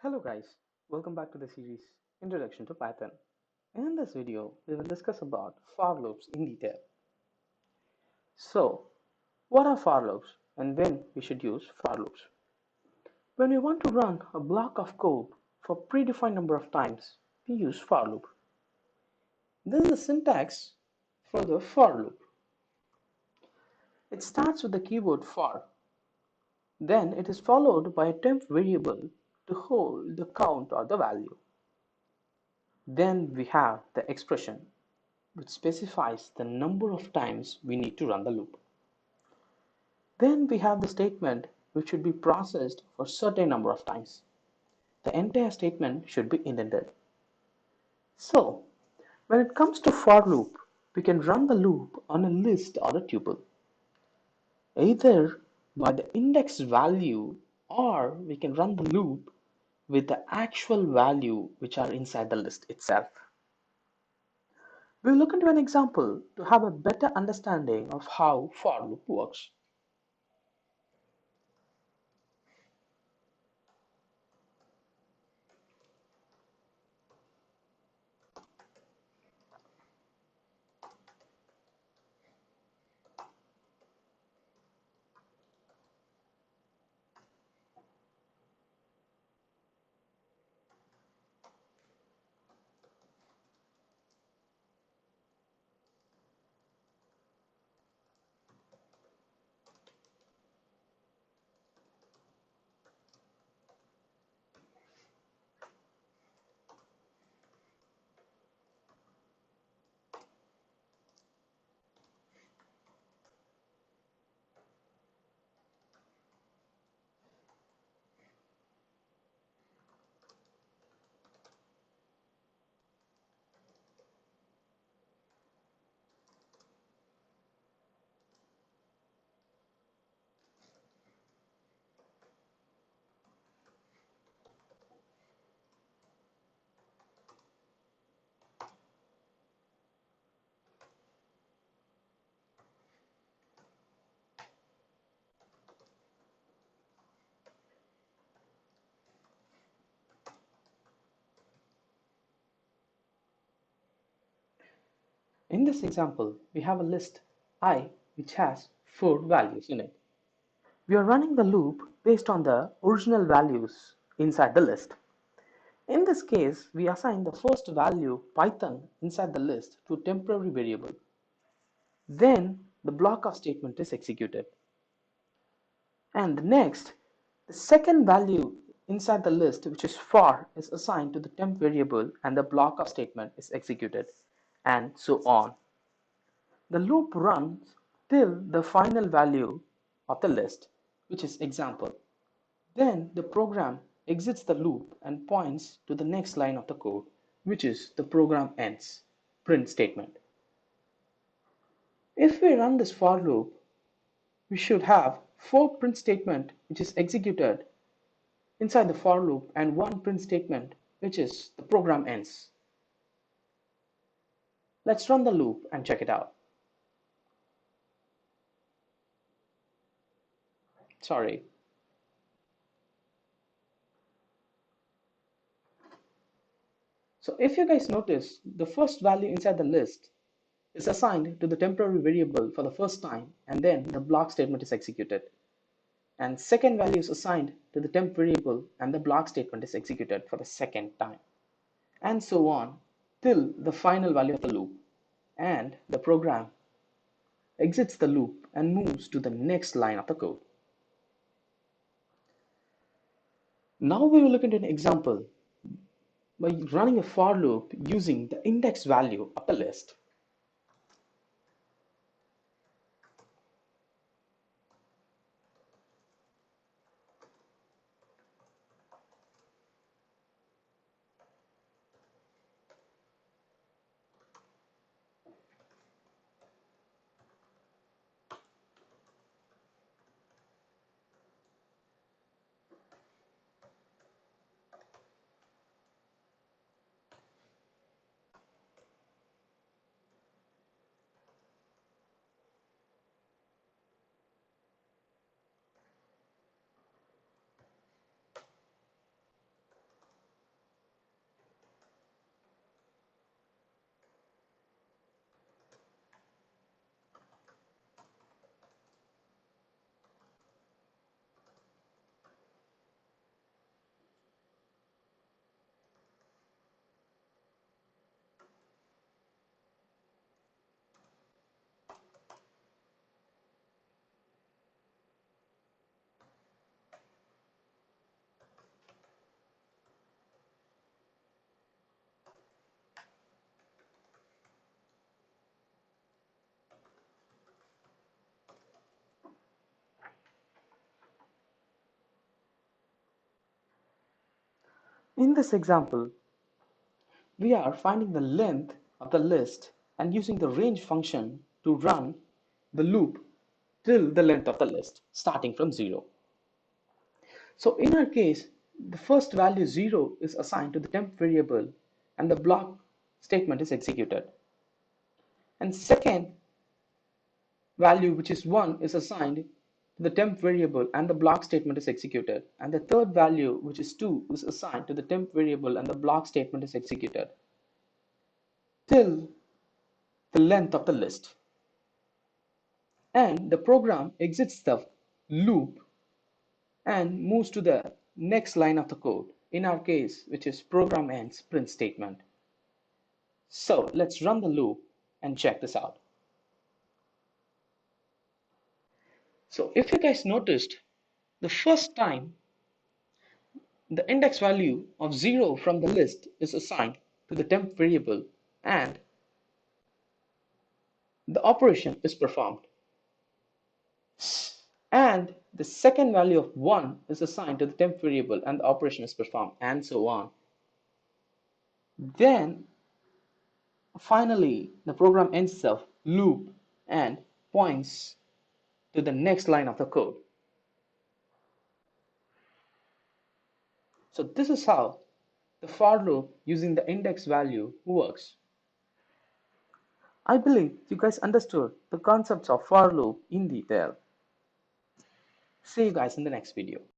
Hello guys, welcome back to the series Introduction to Python. In this video, we will discuss about for loops in detail. So, what are for loops and when we should use for loops? When we want to run a block of code for predefined number of times, we use for loop. This is the syntax for the for loop. It starts with the keyword for. Then it is followed by a temp variable to hold the count or the value. Then we have the expression which specifies the number of times we need to run the loop. Then we have the statement which should be processed for a certain number of times. The entire statement should be indented. So, when it comes to for loop, we can run the loop on a list or a tuple, either by the index value or we can run the loop with the actual value which are inside the list itself. We'll look into an example to have a better understanding of how for loop works. In this example, we have a list I which has 4 values in it. We are running the loop based on the original values inside the list. In this case, we assign the first value Python inside the list to a temporary variable. Then the block of statement is executed. And next, the second value inside the list, which is for, is assigned to the temp variable and the block of statement is executed, and so on. The loop runs till the final value of the list, which is example. Then the program exits the loop and points to the next line of the code, which is the program ends print statement. If we run this for loop, we should have 4 print statement which is executed inside the for loop and 1 print statement which is the program ends. Let's run the loop and check it out. Sorry. So if you guys notice, the first value inside the list is assigned to the temporary variable for the first time, and then the block statement is executed. And second value is assigned to the temp variable and the block statement is executed for the second time. And so on till the final value of the loop, and the program exits the loop and moves to the next line of the code. Now we will look into an example by running a for loop using the index value of the list. In this example, we are finding the length of the list and using the range function to run the loop till the length of the list, starting from 0. So in our case, the first value 0 is assigned to the temp variable and the block statement is executed. And second value, which is 1, is assigned to the temp variable and the block statement is executed. And the third value, which is 2, is assigned to the temp variable and the block statement is executed till the length of the list. And the program exits the loop and moves to the next line of the code, in our case, which is program ends print statement. So let's run the loop and check this out. So if you guys noticed, the first time the index value of 0 from the list is assigned to the temp variable and the operation is performed. And the second value of 1 is assigned to the temp variable and the operation is performed, and so on. Then finally the program ends the loop and points to the next line of the code. So this is how the for loop using the index value works. I believe you guys understood the concepts of for loop in detail. See you guys in the next video.